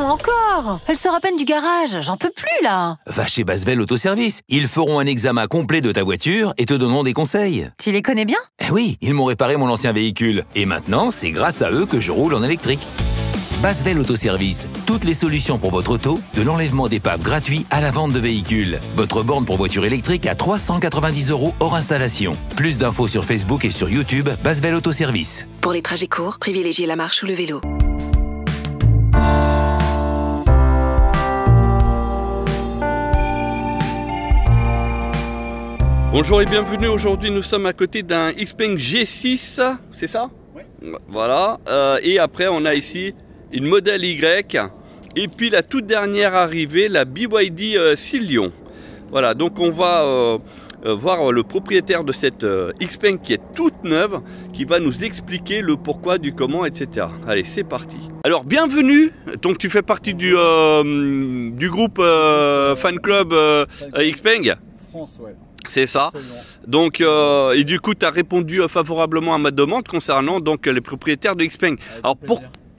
encore? Elle sort à peine du garage, j'en peux plus là. Va chez Basvel Autoservice. Ils feront un examen complet de ta voiture et te donneront des conseils. Tu les connais bien? Eh oui, ils m'ont réparé mon ancien véhicule. Et maintenant, c'est grâce à eux que je roule en électrique. Basvel Autoservice. Toutes les solutions pour votre auto, de l'enlèvement d'épave gratuit à la vente de véhicules. Votre borne pour voiture électrique à 390 € hors installation. Plus d'infos sur Facebook et sur YouTube, Basvel Autoservice. Pour les trajets courts, privilégiez la marche ou le vélo. Bonjour et bienvenue, aujourd'hui nous sommes à côté d'un Xpeng G6, c'est ça? Oui. Voilà, et après on a ici une modèle Y, et puis la toute dernière arrivée, la BYD Scion. Voilà, donc on va voir le propriétaire de cette Xpeng qui est toute neuve, qui va nous expliquer le pourquoi, du comment, etc. Allez, c'est parti. Alors, bienvenue, donc tu fais partie du groupe fan club Xpeng France, ouais. C'est ça. Absolument. Donc, et du coup, tu as répondu favorablement à ma demande concernant donc les propriétaires de Xpeng. Alors,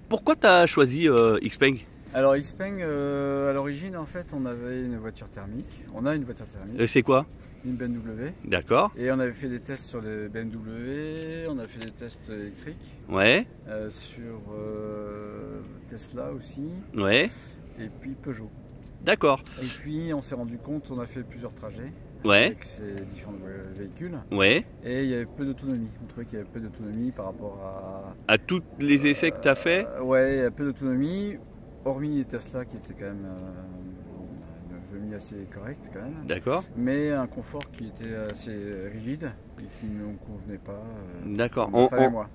pourquoi tu as choisi Xpeng? Alors, Xpeng, à l'origine, en fait, on avait une voiture thermique. On a une voiture thermique. C'est quoi? Une BMW. D'accord. Et on avait fait des tests sur les BMW, on a fait des tests électriques. Ouais. Sur Tesla aussi. Ouais. Et puis Peugeot. D'accord. Et puis, on s'est rendu compte, on a fait plusieurs trajets. Ouais. Avec ces différents véhicules. Ouais. Et il y avait peu d'autonomie. On trouvait qu'il y avait peu d'autonomie par rapport à... À tous les essais que tu as fait? Ouais, il y a peu d'autonomie, hormis les Tesla qui étaient quand même mis assez correct quand même. D'accord. Mais un confort qui était assez rigide et qui ne nous convenait pas. D'accord.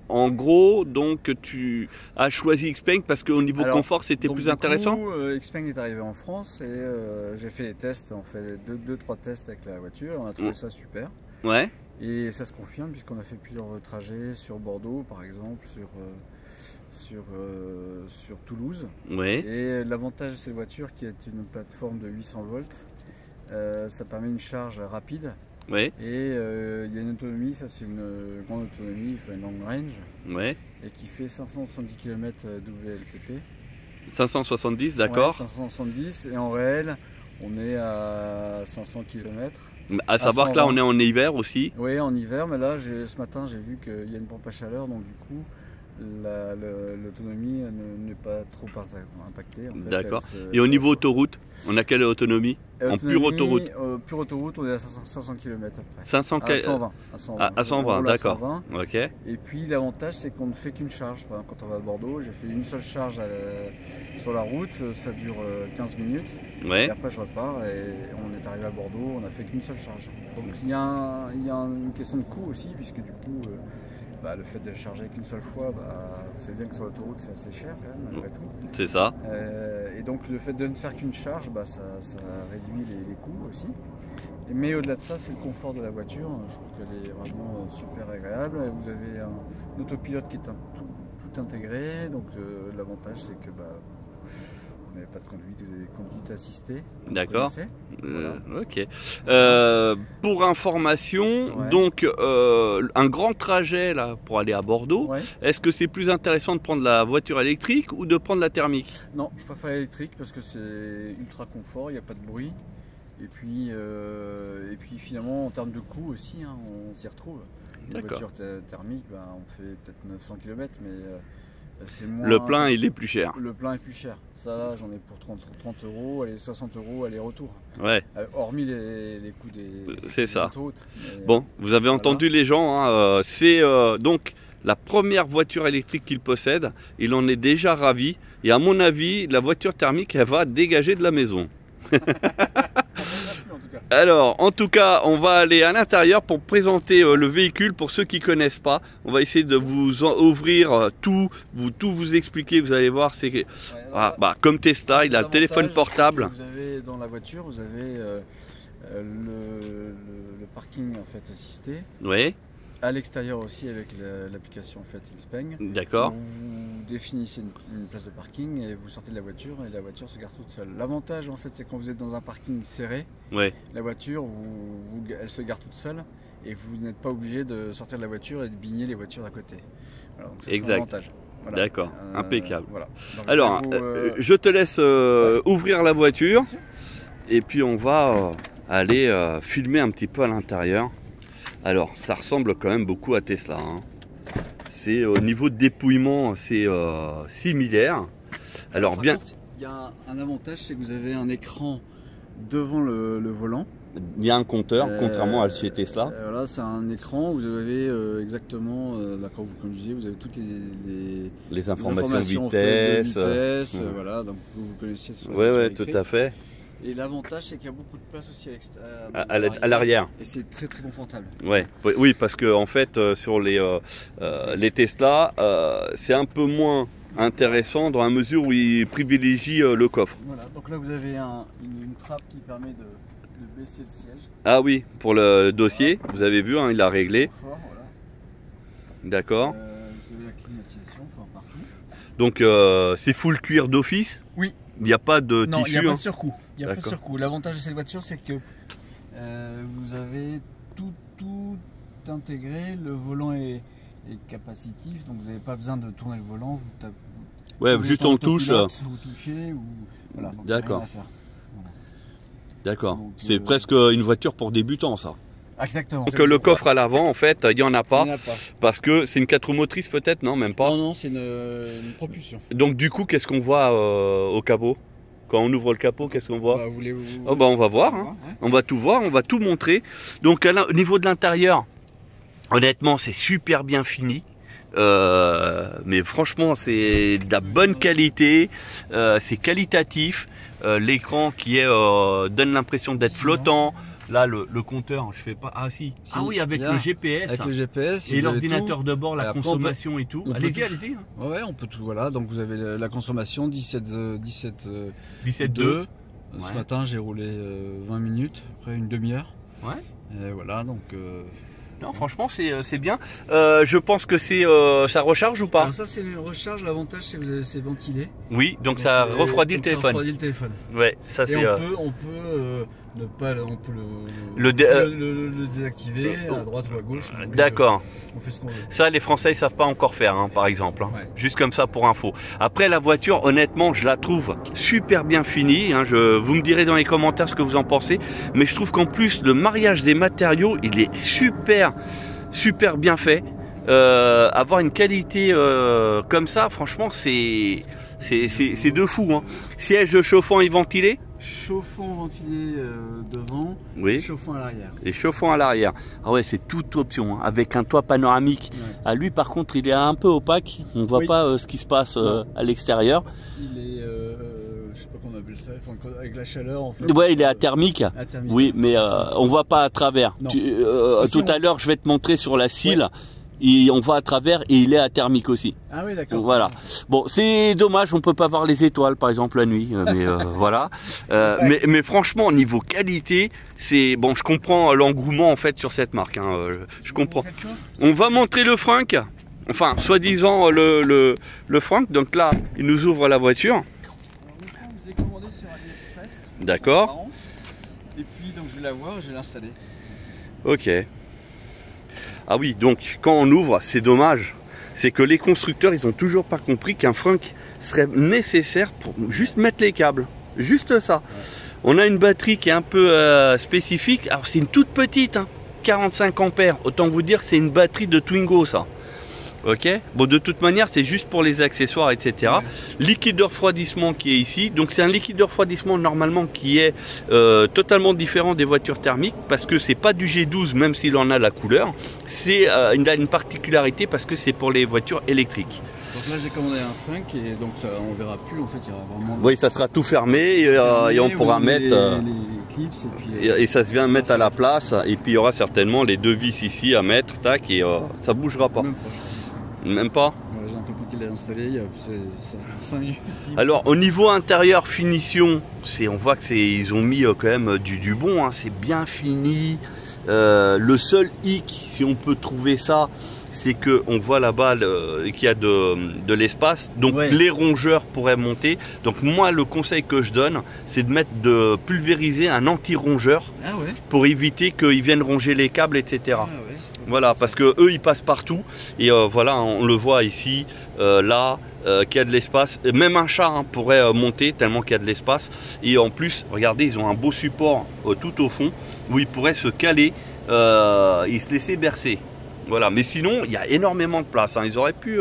En gros, donc tu as choisi Xpeng parce qu'au niveau confort c'était plus intéressant. Xpeng est arrivé en France et j'ai fait les tests, on fait 2-3 tests avec la voiture, on a trouvé ça super. Ouais. Et ça se confirme puisqu'on a fait plusieurs trajets sur Bordeaux par exemple, sur Toulouse. Ouais. Et l'avantage de cette voiture qui est une plateforme de 800 volts, ça permet une charge rapide. Ouais. Et il y a une autonomie, ça c'est une grande autonomie, une long range. Ouais. Et qui fait 570 km WLTP. 570, d'accord. Ouais, 570 et en réel on est à 500 km. À savoir que là on est en hiver aussi. Oui, en hiver, mais là ce matin j'ai vu qu'il y a une pompe à chaleur, donc du coup l'autonomie n'est pas trop impactée. En fait, d'accord. Et au niveau autoroute, on a quelle autonomie? En pure autoroute? Pure autoroute, on est à 500 km après. 500 à 120. À 120, d'accord. Ok. Et puis l'avantage, c'est qu'on ne fait qu'une charge. Par exemple, quand on va à Bordeaux, j'ai fait une seule charge sur la route, ça dure 15 minutes. Ouais. Et après, je repars et on est arrivé à Bordeaux, on n'a fait qu'une seule charge. Donc il y a une question de coût aussi, puisque du coup, le fait de charger qu'une seule fois, vous savez bien que sur l'autoroute c'est assez cher quand même malgré tout. C'est ça. Et donc le fait de ne faire qu'une charge, ça réduit les coûts aussi. Mais au-delà de ça, c'est le confort de la voiture. Je trouve qu'elle est vraiment super agréable. Vous avez un autopilote qui est tout intégré. Donc l'avantage c'est que vous n'avez pas de conduite, vous avez des conduites assistées. D'accord. Voilà. Ok. Pour information, Ouais. donc un grand trajet là pour aller à Bordeaux, Ouais. est-ce que c'est plus intéressant de prendre la voiture électrique ou de prendre la thermique? Non, je préfère l'électrique parce que c'est ultra confort, il n'y a pas de bruit. Et puis finalement en termes de coût aussi, on s'y retrouve. Une voiture thermique, on fait peut-être 900 km, mais c'est moins... Le plein il est plus cher. Le plein est plus cher. Ça là, j'en ai pour 30 €, allez, 60 € aller-retour. Ouais. Hormis les coûts des autoroutes. Bon, vous avez entendu les gens, c'est donc la première voiture électrique qu'il possède. Il en est déjà ravi. Et à mon avis, la voiture thermique, elle va dégager de la maison. Alors, en tout cas, on va aller à l'intérieur pour présenter le véhicule pour ceux qui ne connaissent pas. On va essayer de vous ouvrir tout vous expliquer. Vous allez voir, c'est comme Tesla, il a le téléphone portable. Vous avez dans la voiture, vous avez le parking en fait assisté. Oui. À l'extérieur aussi avec l'application en fait Xpeng. D'accord. Vous définissez une place de parking et vous sortez de la voiture et la voiture se gare toute seule. L'avantage en fait c'est quand vous êtes dans un parking serré, la voiture elle se gare toute seule et vous n'êtes pas obligé de sortir de la voiture et de bigner les voitures d'à côté. Alors, donc c'est l'avantage. Voilà. D'accord, impeccable. Voilà. Donc, Alors, je te laisse ouvrir la voiture et puis on va aller filmer un petit peu à l'intérieur. Alors, ça ressemble quand même beaucoup à Tesla. Hein. C'est au niveau de dépouillement, c'est similaire. Alors, bien. Il y a un avantage, c'est que vous avez un écran devant le volant. Il y a un compteur, contrairement à chez Tesla. Voilà, c'est un écran. Vous avez exactement, quand vous conduisez, vous avez toutes les informations vitesse. Voilà, donc vous connaissez. Ouais, tout à fait. Et l'avantage, c'est qu'il y a beaucoup de place aussi à l'arrière. Et c'est très très confortable. Ouais, oui, parce que en fait, sur les Tesla, c'est un peu moins intéressant dans la mesure où ils privilégient le coffre. Voilà, donc là vous avez une trappe qui permet de baisser le siège. Ah oui, pour le dossier, voilà. Vous avez vu, hein, il a réglé. Voilà. D'accord. Vous avez la climatisation partout. Donc c'est full cuir d'office? Oui. Il n'y a pas de non, tissu? Non, il n'y a pas de surcoût. Il n'y a pas de surcoût. L'avantage de cette voiture, c'est que vous avez tout intégré. Le volant est capacitif, donc vous n'avez pas besoin de tourner le volant. Juste on touche. Vous touchez ou voilà. D'accord. Voilà. D'accord. C'est presque une voiture pour débutants, ça. Exactement. Donc le coffre à l'avant, en fait, il n'y en a pas. Parce que c'est une 4 roues motrices peut-être, non? Même pas. Non, c'est une propulsion. Donc du coup, qu'est-ce qu'on voit au capot? Quand on ouvre le capot, qu'est-ce qu'on voit? On va voir. Hein. Ouais. On va tout voir, on va tout montrer. Donc au niveau de l'intérieur, honnêtement, c'est super bien fini. Mais franchement, c'est de la bonne qualité. C'est qualitatif. L'écran qui donne l'impression d'être flottant. Là, le compteur, je fais pas. Ah si. Ah oui, avec le GPS. Avec le GPS. Et l'ordinateur de bord, la consommation et tout. Allez-y. Ouais, on peut tout. Voilà, donc vous avez la consommation 17,2. Ce matin, j'ai roulé 20 minutes, après une demi-heure. Ouais. Et voilà, donc. Non, franchement, c'est bien. Je pense que ça recharge ou pas? Alors ça, c'est une recharge. L'avantage, c'est que c'est ventilé. Oui, donc ça refroidit le téléphone. Ça refroidit le téléphone. Ouais, ça c'est. Et on peut le désactiver à droite ou à gauche. D'accord. On fait ce qu'on veut. Ça, les Français, ils savent pas encore faire, hein, par exemple. Hein. Ouais. Juste comme ça pour info. Après, la voiture, honnêtement, je la trouve super bien finie. Hein. Vous me direz dans les commentaires ce que vous en pensez. Mais je trouve qu'en plus, le mariage des matériaux, il est super bien fait. Avoir une qualité comme ça, franchement, c'est de fou. Hein. Siège chauffant et ventilé. Chauffant ventilé devant, oui. Chauffant à l'arrière. Et chauffant à l'arrière. Ah ouais, c'est toute option, hein, avec un toit panoramique. Ouais. Ah, lui, par contre, il est un peu opaque. On ne voit pas ce qui se passe à l'extérieur. Il est, je sais pas comment on appelle ça, avec la chaleur en fait. Ouais, il est athermique. Oui, mais on voit pas à travers. Tout à l'heure, je vais te montrer sur la cile. Ouais. Et on voit à travers et il est athermique aussi. Ah oui, d'accord. Voilà. Bon, c'est dommage, on peut pas voir les étoiles par exemple la nuit, mais voilà. Mais franchement, niveau qualité, c'est bon. Je comprends l'engouement en fait sur cette marque. Hein, je comprends. On va montrer le Frank. Enfin, soi-disant le Frank. Donc là, il nous ouvre la voiture. Alors, le Frank, je l'ai commandé sur AliExpress. D'accord. Et puis donc je vais la voir, je vais l'installer. Ok. Ah oui, donc quand on ouvre, c'est dommage. C'est que les constructeurs, ils ont toujours pas compris qu'un Frank serait nécessaire pour juste mettre les câbles. Juste ça. Ouais. On a une batterie qui est un peu spécifique. Alors c'est une toute petite, hein, 45 ampères. Autant vous dire que c'est une batterie de Twingo, ça. Ok. Bon, de toute manière, c'est juste pour les accessoires, etc. Ouais. Liquide de refroidissement qui est ici. Donc, c'est un liquide de refroidissement normalement qui est totalement différent des voitures thermiques parce que c'est pas du G12, même s'il en a la couleur. C'est il a une particularité parce que c'est pour les voitures électriques. Donc là, j'ai commandé un Frank et donc ça, on verra plus. En fait, il y aura vraiment. Oui, ça sera tout fermé et on pourra mettre. Les clips et puis. Et ça se vient mettre à la place. Et puis il y aura certainement les deux vis ici à mettre, tac, et ça bougera pas. Même pas. J'ai un copain qui l'a installé, c'est 5 minutes. Alors au niveau intérieur finition, on voit que ils ont mis quand même du bon, hein, c'est bien fini. Le seul hic, si on peut trouver ça, c'est que on voit là-bas qu'il y a de l'espace, donc les rongeurs pourraient monter. Donc moi le conseil que je donne, c'est de pulvériser un anti-rongeur pour éviter qu'ils viennent ronger les câbles, etc. Voilà, parce que eux ils passent partout et voilà, on le voit ici, là, qu'il y a de l'espace. Même un char pourrait monter tellement qu'il y a de l'espace. Et en plus, regardez, ils ont un beau support tout au fond où ils pourraient se caler et se laisser bercer. Voilà, mais sinon, il y a énormément de place. Ils auraient pu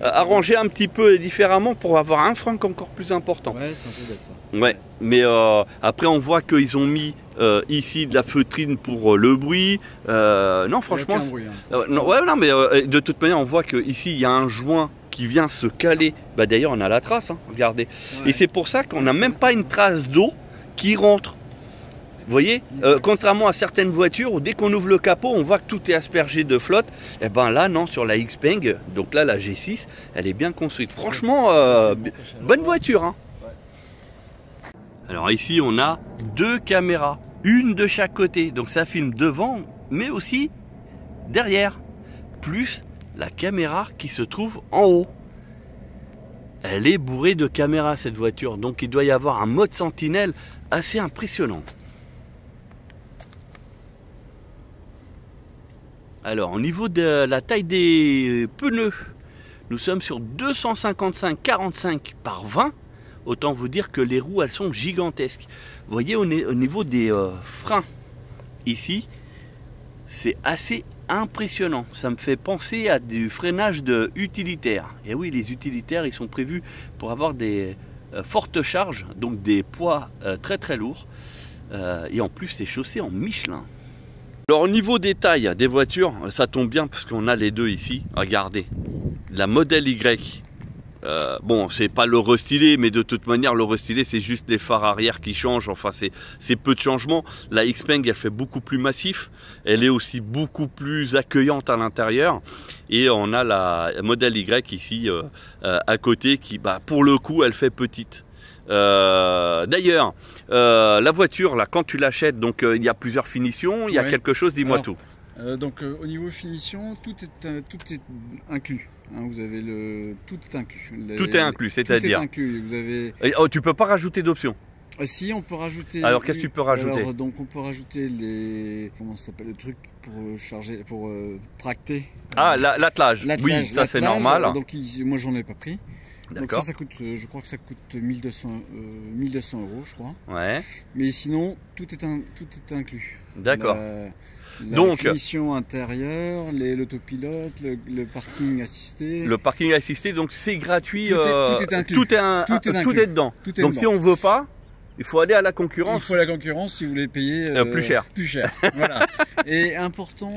arranger un petit peu différemment pour avoir un frein encore plus important. Ouais, c'est un peu bête ça. Ouais, mais après, on voit qu'ils ont mis ici de la feutrine pour le bruit. Non, franchement. Bruit, non, ouais, non, mais de toute manière, on voit qu'ici, il y a un joint qui vient se caler. Bah, d'ailleurs, on a la trace, regardez. Ouais. Et c'est pour ça qu'on n'a même pas une trace d'eau qui rentre. Vous voyez, contrairement à certaines voitures où dès qu'on ouvre le capot, on voit que tout est aspergé de flotte. Et ben là, non, sur la Xpeng, donc là, la G6, elle est bien construite. Franchement, bonne voiture. Ouais. Alors ici, on a 2 caméras, une de chaque côté. Donc ça filme devant, mais aussi derrière. Plus la caméra qui se trouve en haut. Elle est bourrée de caméras, cette voiture. Donc il doit y avoir un mode sentinelle assez impressionnant. Alors, au niveau de la taille des pneus, nous sommes sur 255/45 par 20. Autant vous dire que les roues, elles sont gigantesques. Vous voyez, au niveau des freins, ici, c'est assez impressionnant. Ça me fait penser à du freinage de utilitaires. Et oui, les utilitaires, ils sont prévus pour avoir des fortes charges, donc des poids très très lourds. Et en plus, c'est chaussé en Michelin. Alors au niveau des tailles des voitures, ça tombe bien parce qu'on a les deux ici. Regardez, la modèle Y. Bon, c'est pas le restylé, mais de toute manière, le restylé, c'est juste les phares arrière qui changent. Enfin, c'est peu de changements. La Xpeng, elle fait beaucoup plus massif. Elle est aussi beaucoup plus accueillante à l'intérieur. Et on a la modèle Y ici, à côté, qui, bah, pour le coup, elle fait petite. D'ailleurs, la voiture, là, quand tu l'achètes, donc il y a plusieurs finitions, il y a quelque chose, dis-moi tout. Donc au niveau finition, tout est inclus. Vous avez tout est inclus. Tout est inclus, c'est-à-dire. Tout est inclus. Vous avez. Oh, tu peux pas rajouter d'options. Si, on peut rajouter. Alors qu'est-ce que tu peux rajouter? Alors, donc on peut rajouter les. Comment ça s'appelle le truc pour charger, pour tracter. Ah, l'attelage. Oui, ça c'est normal. Donc moi j'en ai pas pris. Donc ça coûte, je crois que ça coûte 1200 €, je crois. Ouais. Mais sinon, tout est inclus. D'accord. Donc, finition intérieure, l'autopilote, le parking assisté. Le parking assisté, donc c'est gratuit. Tout est inclus. Tout est dedans. Donc si on veut pas, il faut aller à la concurrence. Il faut la concurrence si vous voulez payer plus cher. Plus cher. Voilà. Et important,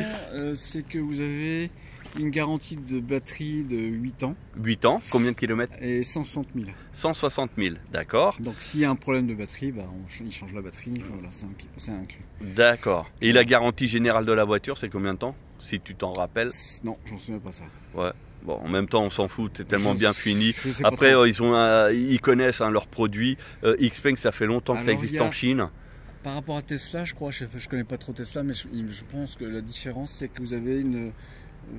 c'est que vous avez une garantie de batterie de 8 ans. 8 ans, combien de kilomètres? Et 160 000. 160 000, d'accord. Donc s'il y a un problème de batterie, bah, il change la batterie, voilà, c'est inclus. D'accord. Et la garantie générale de la voiture, c'est combien de temps? Si tu t'en rappelles? Non, j'en souviens pas ça. Ouais. Bon, en même temps, on s'en fout, c'est tellement bien fini. Après, ils connaissent leurs produits. Xpeng, ça fait longtemps que ça existe en Chine. Par rapport à Tesla, je crois, je connais pas trop Tesla, mais je pense que la différence, c'est que vous avez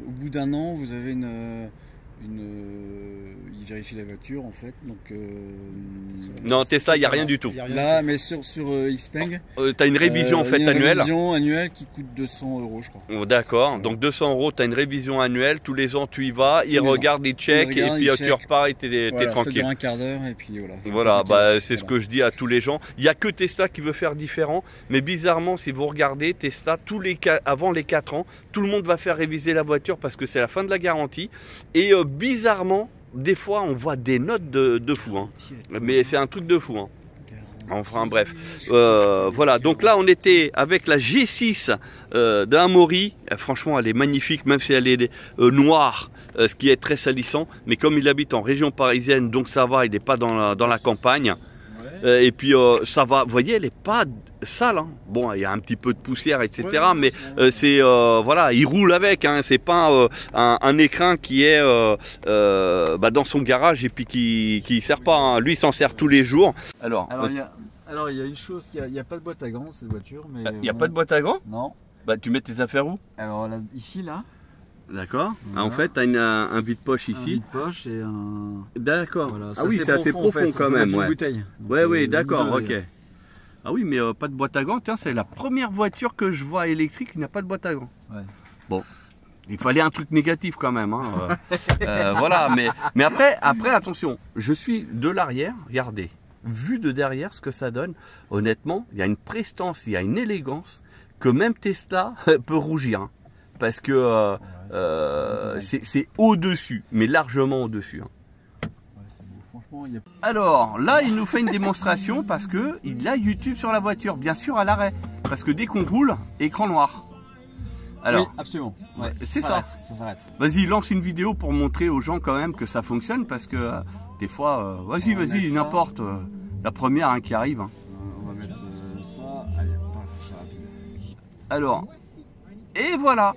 au bout d'un an, vous avez il vérifie la voiture en fait. Donc, non, Tesla, il n'y a rien du tout. Là, mais sur Xpeng, tu as une révision annuelle. Une révision annuelle qui coûte 200 €, je crois. Oh, d'accord, donc 200 €, tu as une révision annuelle. Tous les ans, tu y vas, ils regardent, ils checkent, et puis tu repars et tu es tranquille. Ça dure un quart d'heure, et puis voilà. Voilà, bah, c'est ce que je dis à tous les gens. Il n'y a que Tesla qui veut faire différent, mais bizarrement, si vous regardez Tesla, avant les 4 ans, tout le monde va faire réviser la voiture parce que c'est la fin de la garantie. Et bizarrement, des fois, on voit des notes de fou. Mais c'est un truc de fou. Enfin bref, voilà, donc là on était avec la G6 d'un Mori. Franchement elle est magnifique, même si elle est noire, ce qui est très salissant. Mais comme il habite en région parisienne, donc ça va, il n'est pas dans la campagne. Et puis ça va, vous voyez, elle n'est pas sale. Bon, il y a un petit peu de poussière, etc. Mais c'est voilà, il roule avec. C'est pas un écrin qui est dans son garage et puis qui sert pas. Lui, il s'en sert tous les jours. Alors il y a une chose, il n'y a pas de boîte à gants cette voiture. Il n'y a pas de boîte à gants? Non. Bah, tu mets tes affaires où? Alors là, ici, là. D'accord. Voilà. En fait, tu as un vide-poche ici. Un vide-poche et un. D'accord. Voilà, ah oui, c'est assez profond en fait, quand même. Une bouteille. Oui, d'accord, ok. Ah oui, mais pas de boîte à gants. Tiens, c'est la première voiture que je vois électrique qui n'a pas de boîte à gants. Ouais. Bon, il fallait un truc négatif quand même. Hein. Voilà, mais après, attention, je suis de l'arrière, regardez. Vu de derrière ce que ça donne, honnêtement, il y a une prestance, il y a une élégance que même Tesla peut rougir. Hein, parce que c'est au-dessus, mais largement au-dessus. Hein. Alors là, il nous fait une démonstration parce que il a YouTube sur la voiture, bien sûr à l'arrêt. Parce que dès qu'on roule, écran noir. Alors, oui, absolument. Ouais, c'est ça. Ça s'arrête. Vas-y, lance une vidéo pour montrer aux gens quand même que ça fonctionne parce que des fois, vas-y, n'importe. La première hein, qui arrive. Hein. On va mettre ça. Allez, on parle rapide. Alors, et voilà.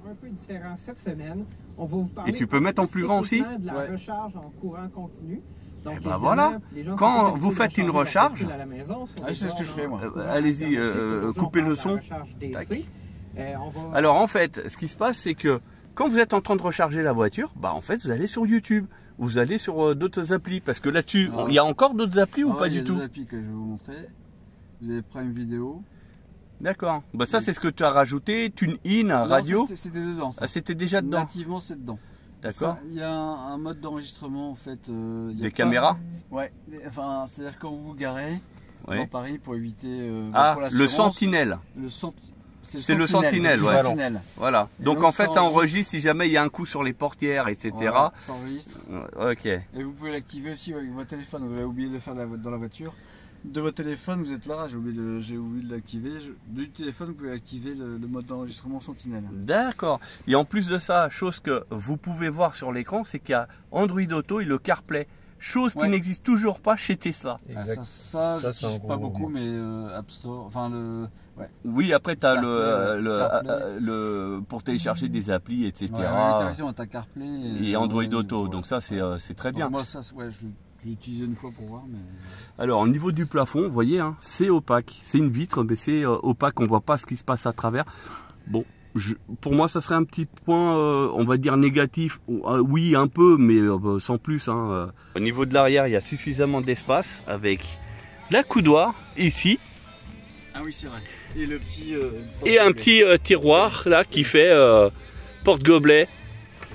Un peu différent cette semaine. On va vous parler et tu peux mettre en plus grand aussi de la recharge en courant continu. Donc, ben voilà, quand vous faites une recharge, c'est ce que je fais moi. Allez-y, coupez le son. Alors en fait, ce qui se passe, c'est que quand vous êtes en train de recharger la voiture, bah en fait vous allez sur YouTube, vous allez sur d'autres applis, parce que là-dessus, il y a encore d'autres applis ou pas du tout? Il y a d'autres applis que je vais vous montrer. Vous avez Prime Vidéo. D'accord. Bah ça c'est ce que tu as rajouté, TuneIn, radio. C'était dedans. Ça. Ah, c'était déjà dedans. Nativement c'est dedans. D'accord. Il y a un mode d'enregistrement en fait. Des caméras. Ouais. Enfin, c'est-à-dire quand vous vous garez dans Paris pour éviter. Pour le Sentinelle. C'est le Sentinelle, ouais. Voilà. Donc en fait ça enregistre si jamais il y a un coup sur les portières, etc. Voilà, ça enregistre. Ok. Et vous pouvez l'activer aussi avec votre téléphone. Vous avez oublié de le faire dans la voiture. De votre téléphone, vous êtes là, j'ai oublié de l'activer. Du téléphone, vous pouvez activer le mode d'enregistrement Sentinelle. D'accord. Et en plus de ça, chose que vous pouvez voir sur l'écran, c'est qu'il y a Android Auto et le CarPlay. Chose qui n'existe toujours pas chez Tesla. Exact. Ça je pas beaucoup, mais App Store, enfin Oui, après tu as le pour télécharger des applis, etc. L'interaction entre CarPlay et Android Auto. Donc ça, c'est très bien. Moi, ça, je l'ai utilisé une fois pour voir. Mais... Alors au niveau du plafond, vous voyez, hein, c'est opaque. C'est une vitre, mais c'est opaque. On ne voit pas ce qui se passe à travers. Bon, pour moi, ça serait un petit point, on va dire négatif. Oui, un peu, mais sans plus. Hein. Au niveau de l'arrière, il y a suffisamment d'espace avec la coudoir ici. Ah oui, c'est vrai. Et le petit. Et un petit tiroir là qui fait porte-gobelet.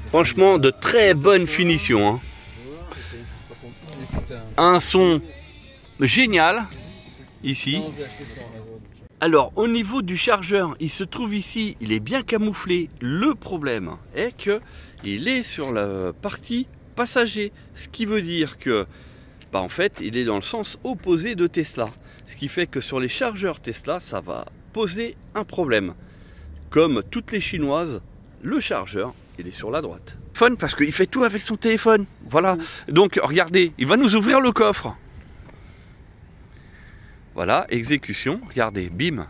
Franchement, de très bonne finition. Hein. Un son génial ici. Alors au niveau du chargeur, il se trouve ici, il est bien camouflé. Le problème est que il est sur la partie passager, ce qui veut dire que en fait il est dans le sens opposé de Tesla, ce qui fait que sur les chargeurs Tesla ça va poser un problème. Comme toutes les chinoises, le chargeur il est sur la droite. Parce qu'il fait tout avec son téléphone. Voilà. Donc regardez, il va nous ouvrir le coffre. Voilà, exécution. Regardez, bim.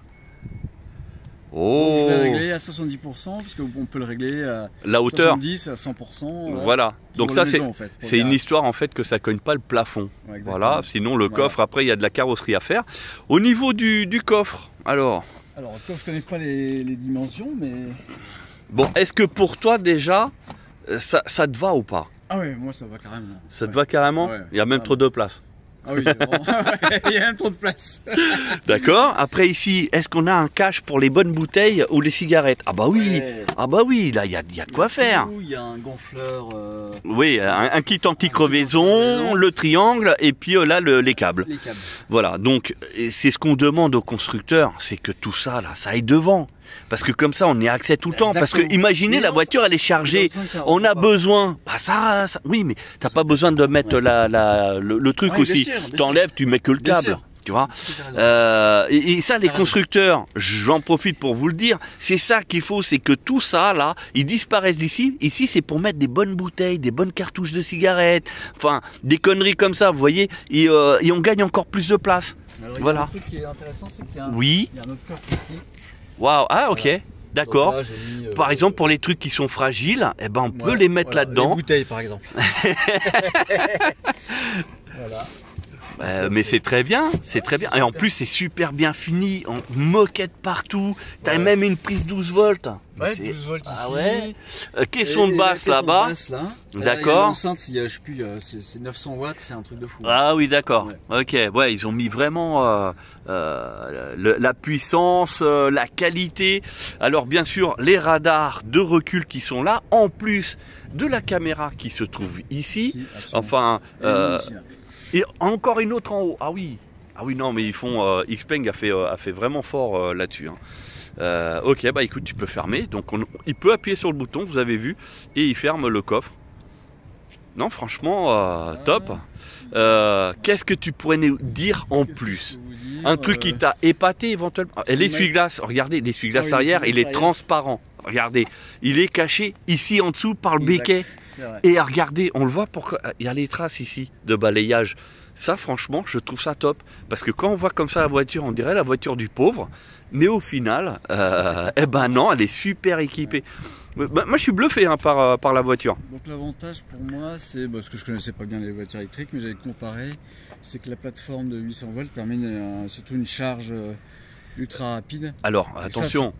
Oh. Donc, je vais régler à 70%, parce qu'on peut le régler à la hauteur. 70 à 100%. Voilà. Donc ça c'est en fait, une histoire en fait que ça cogne pas le plafond. Ouais, voilà. Sinon le coffre après il y a de la carrosserie à faire. Au niveau du coffre, alors. Alors je connais pas les dimensions, mais. Bon, est-ce que pour toi déjà ça te va ou pas? Ah oui, moi ça va carrément. Ça te va carrément? Il y a même trop de place. Ah oui, il y a même trop de place. D'accord. Après ici, est-ce qu'on a un cache pour les bonnes bouteilles ou les cigarettes? Ah bah oui. Ah bah oui, là il y a de quoi faire. Il y a un gonfleur. Oui, un kit anti-crevaison, le triangle et puis là les câbles. Les câbles. Voilà, donc c'est ce qu'on demande aux constructeurs, c'est que tout ça là, ça aille devant. Parce que comme ça, on y a accès tout le temps. Parce que imaginez, la voiture, elle est chargée. On a besoin. Bah oui, mais t'as pas besoin de mettre le truc aussi. T'enlèves, tu mets que le câble. Tu vois. Et ça, les constructeurs, j'en profite pour vous le dire, c'est ça qu'il faut, c'est que tout ça là, ils disparaissent d'ici. Ici, c'est pour mettre des bonnes bouteilles, des bonnes cartouches de cigarettes, enfin des conneries comme ça, vous voyez. Et on gagne encore plus de place. Alors, voilà. Un truc qui est intéressant, c'est qu'il y a un autre coffre ici. Waouh, ah ok, d'accord. Par exemple, pour les trucs qui sont fragiles, eh ben, on peut les mettre là-dedans. Les bouteilles, par exemple. Voilà. Mais c'est très bien, c'est très bien. Et en plus, c'est super bien fini, en moquette partout. T'as même une prise 12 volts. Ouais, 12 volts ici. Ah ouais. Caisson de basse là-bas. D'accord. L'enceinte, je sais plus, c'est 900 watts, c'est un truc de fou. Ah oui, d'accord. Ouais. Ok, ouais, ils ont mis vraiment la puissance, la qualité. Alors bien sûr, les radars de recul qui sont là, en plus de la caméra qui se trouve ici. Si, Enfin, ici, là. et encore une autre en haut. Ah oui. Ah oui, non, mais ils font. Xpeng a fait vraiment fort là-dessus. Hein. Ok, bah écoute, tu peux fermer. Donc il peut appuyer sur le bouton, vous avez vu, et il ferme le coffre. Non, franchement, top. Qu'est-ce que tu pourrais nous dire en plus? Un truc qui t'a épaté éventuellement. Et l'essuie-glace, regardez, l'essuie-glace arrière, il est transparent. Regardez, il est caché ici en dessous par le béquet. Et regardez, on le voit, pourquoi il y a les traces ici de balayage. Ça, franchement, je trouve ça top. Parce que quand on voit comme ça la voiture, on dirait la voiture du pauvre. Mais au final, eh ben non, elle est super équipée. Moi, je suis bluffé hein, par la voiture. Donc l'avantage pour moi, c'est parce que je connaissais pas bien les voitures électriques, mais j'avais comparé, c'est que la plateforme de 800 volts permet surtout une charge ultra rapide. Alors attention,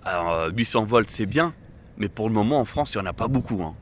alors, 800 volts c'est bien, mais pour le moment en France il n'y en a pas beaucoup. Hein.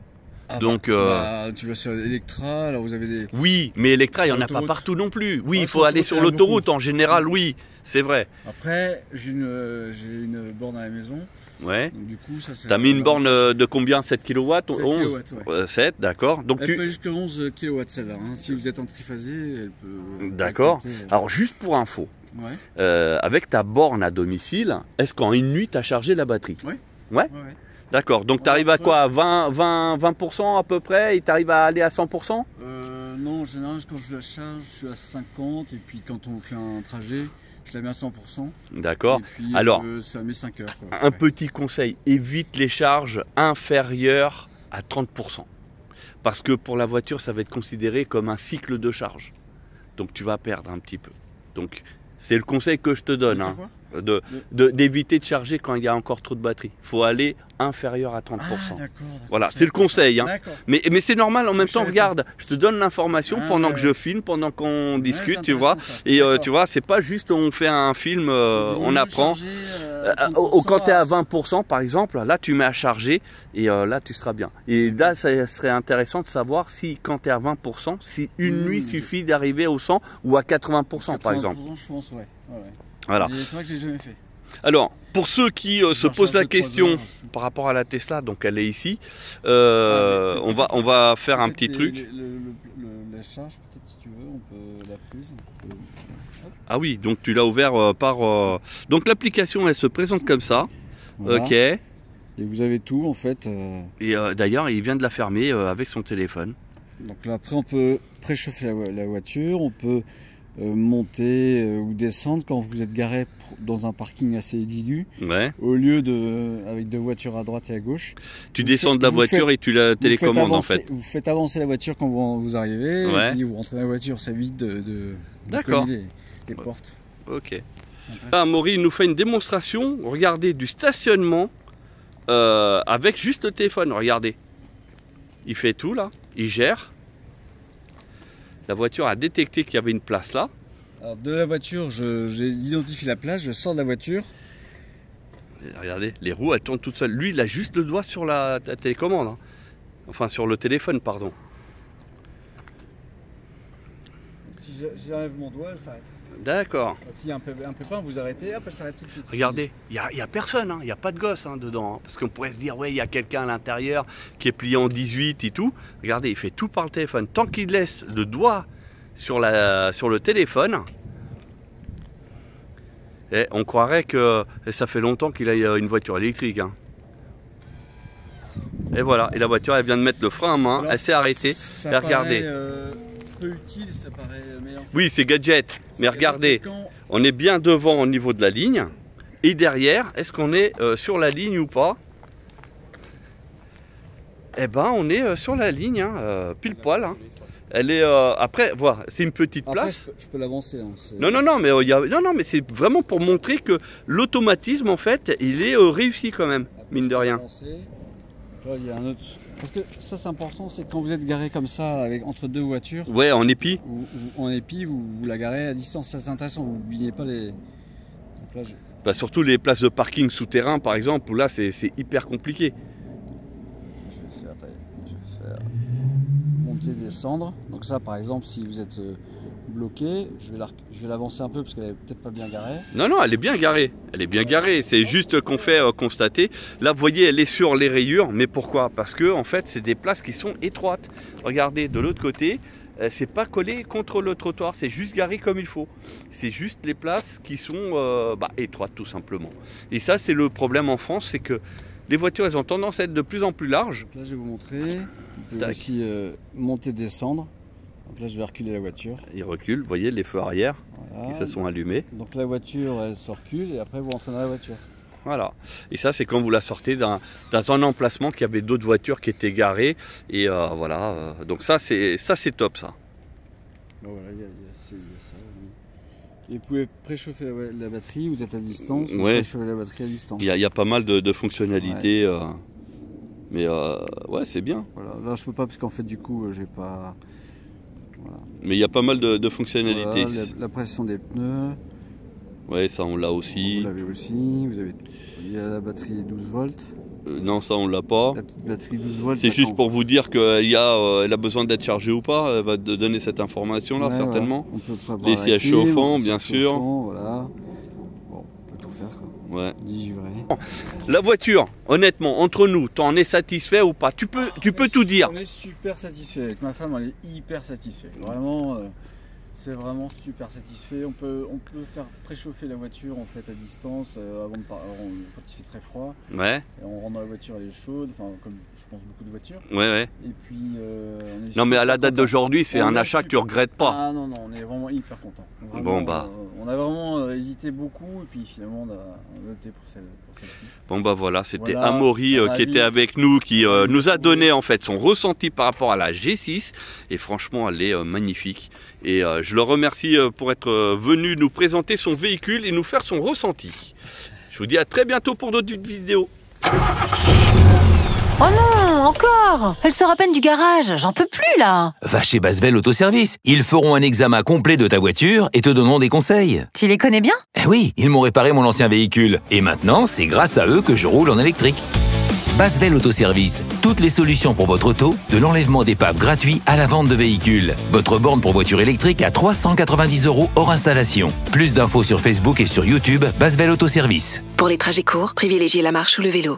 Ah donc, tu vas sur Electra, alors vous avez des... Oui, mais Electra, il n'y en a pas partout non plus. Oui, il faut aller sur l'autoroute en général, oui, c'est vrai. Après, j'ai une borne à la maison. Ouais. Donc, du coup, ça c'est... T'as mis une borne de combien? 7 kW? 7 11 kW, ouais. 7, d'accord. Donc elle peut jusqu'à 11 kW celle-là. Hein. Si vous êtes en triphasé, elle peut... D'accord. Alors, juste pour info, ouais. Avec ta borne à domicile, est-ce qu'en une nuit, tu as chargé la batterie? Ouais. Ouais, ouais. D'accord, donc tu arrives à quoi? 20% à peu près? Et tu arrives à aller à 100%? Non, en général, quand je la charge, je suis à 50. Et puis quand on fait un trajet, je la mets à 100%. D'accord. Puis, alors, ça met 5 heures. Quoi, un petit conseil, évite les charges inférieures à 30%. Parce que pour la voiture, ça va être considéré comme un cycle de charge. Donc tu vas perdre un petit peu. Donc c'est le conseil que je te donne. Hein, d'éviter de charger quand il y a encore trop de batterie. Il faut aller inférieur à 30%. Ah, d'accord, voilà, c'est le conseil. Hein. Mais c'est normal en même temps, regarde, je te donne l'information pendant que je filme, pendant qu'on discute, tu vois. Et tu vois, c'est pas juste on fait un film, on apprend. Quand tu es à 20% par exemple, là tu mets à charger et là tu seras bien. Et là, ça serait intéressant de savoir si quand tu es à 20%, si une nuit suffit d'arriver au 100 ou à 80% par exemple. Je pense, ouais. Voilà. C'est vrai que j'ai jamais fait. Alors, pour ceux qui se posent la question par rapport à la Tesla, donc elle est ici, on va faire un petit truc. La charge, peut-être si tu veux, on peut la prise. Ah oui, donc tu l'as ouvert par... Donc l'application, elle se présente comme ça. Voilà. Ok. Et vous avez tout en fait. Et d'ailleurs, il vient de la fermer avec son téléphone. Donc là, après, on peut préchauffer la voiture, on peut... monter ou descendre quand vous êtes garé dans un parking assez exigu. Ouais. Au lieu avec deux voitures à droite et à gauche. Tu descends de la voiture et tu la télécommandes en fait. Vous faites avancer la voiture quand vous arrivez, et puis vous rentrez dans la voiture, ça évite de les portes. Ok. Là, Maury nous fait une démonstration, regardez, du stationnement avec juste le téléphone, regardez. Il fait tout là, il gère. La voiture a détecté qu'il y avait une place là. Alors de la voiture, j'identifie la place, je sors de la voiture. Et regardez, les roues elles tournent toutes seules. Lui, il a juste le doigt sur la télécommande. Hein. Enfin, sur le téléphone, pardon. Si j'enlève mon doigt, elle s'arrête. D'accord. S'il y a un pépin, vous arrêtez, hop, elle s'arrête tout de suite. Regardez, il n'y a personne, hein. Il n'y a pas de gosse hein, dedans. Hein. Parce qu'on pourrait se dire, ouais, il y a quelqu'un à l'intérieur qui est plié en 18 et tout. Regardez, il fait tout par le téléphone. Tant qu'il laisse le doigt sur le téléphone, on croirait que ça fait longtemps qu'il a une voiture électrique. Hein. Et voilà, et la voiture, elle vient de mettre le frein à main, alors, elle s'est arrêtée. Et regardez. Utile, ça paraît, mais en fait, oui, c'est gadget, mais regardez, on est bien devant au niveau de la ligne, et derrière, est-ce qu'on est sur la ligne ou pas? Eh ben, on est sur la ligne, hein, pile poil. Hein. Elle est après, voilà, c'est une petite place. Je peux l'avancer. Hein, non, mais c'est vraiment pour montrer que l'automatisme, en fait, il est réussi quand même, mine de rien. Là, il y a un autre. Parce que ça, c'est important, c'est quand vous êtes garé comme ça, entre deux voitures. Ouais, en épi. En épi, vous la garez à distance. Ça, c'est intéressant. Vous n'oubliez pas les. Donc là, Bah, surtout les places de parking souterrain, par exemple, où là, c'est hyper compliqué. je vais faire monter, descendre. Donc ça, par exemple, si vous êtes bloqué, je vais l'avancer un peu parce qu'elle est peut-être pas bien garée. Non, non, elle est bien garée. Elle est bien garée. C'est juste qu'on fait constater. Là, vous voyez, elle est sur les rayures. Mais pourquoi? Parce que, en fait, c'est des places qui sont étroites. Regardez, de l'autre côté, c'est pas collé contre le trottoir. C'est juste garé comme il faut. C'est juste les places qui sont étroites, tout simplement. Et ça, c'est le problème en France, c'est que les voitures, elles ont tendance à être de plus en plus larges. Donc là, je vais vous montrer. Vous pouvez aussi monter, descendre. Donc là, je vais reculer la voiture. Il recule, vous voyez, les feux arrière Voilà. qui se sont allumés. Donc la voiture, elle se recule et après, vous rentrez dans la voiture. Voilà. Et ça, c'est quand vous la sortez dans un emplacement qui avait d'autres voitures qui étaient garées. Et voilà. Donc ça, c'est top, ça. Bon, voilà, il y a ça. Et vous pouvez préchauffer la batterie, vous êtes à distance. Vous Ouais. préchauffez la batterie à distance. Il y a pas mal de fonctionnalités. Mais ouais, c'est bien. Voilà. Là, je peux pas parce qu'en fait, du coup, j'ai pas. Voilà. Mais il y a pas mal de fonctionnalités. Voilà, la pression des pneus. Ouais, ça, on l'a aussi. Vous l'avez aussi. Il y a la batterie 12 volts. Non, ça, on l'a pas. La petite batterie 12 volts. C'est juste pour vous dire qu'elle a besoin d'être chargée ou pas. Elle va te donner cette information-là, Ouais, certainement. voilà. On peut préparer Les la sièges clim, chauffants, les bien sièges sûr. chauffants, voilà. Bon, on peut tout faire, quoi. Ouais. 10 jurés. La voiture, honnêtement, entre nous, t'en es satisfait ou pas? Tu peux tout dire. On est super satisfait. Avec ma femme, elle est hyper satisfaite. Vraiment, c'est vraiment super satisfait. On peut faire préchauffer la voiture en fait à distance avant quand il fait très froid. Ouais, Et on rentre dans la voiture, elle est chaude. Enfin, comme je pense beaucoup de voitures. ouais. Et puis, on est Non, mais à la super date d'aujourd'hui, c'est On un est achat que tu super- regrettes pas. Ah non, on est vraiment hyper content. Bon, bah. On a vraiment hésité beaucoup et puis finalement on a opté pour celle-ci. Bon bah voilà, c'était Voilà, Amaury on a qui vu. était avec nous, qui nous a donné en fait son ressenti par rapport à la G6 et franchement elle est magnifique et je le remercie pour être venu nous présenter son véhicule et nous faire son ressenti. Je vous dis à très bientôt pour d'autres vidéos. Oh non, encore! Elle sort à peine du garage, j'en peux plus là! Va chez Basvel Autoservice. Ils feront un examen complet de ta voiture et te donneront des conseils. Tu les connais bien? Eh oui, ils m'ont réparé mon ancien véhicule. Et maintenant, c'est grâce à eux que je roule en électrique. Basvel Autoservice. Toutes les solutions pour votre auto, de l'enlèvement d'épave gratuit à la vente de véhicules. Votre borne pour voiture électrique à 390 € hors installation. Plus d'infos sur Facebook et sur YouTube, Basvel Autoservice. Pour les trajets courts, privilégiez la marche ou le vélo.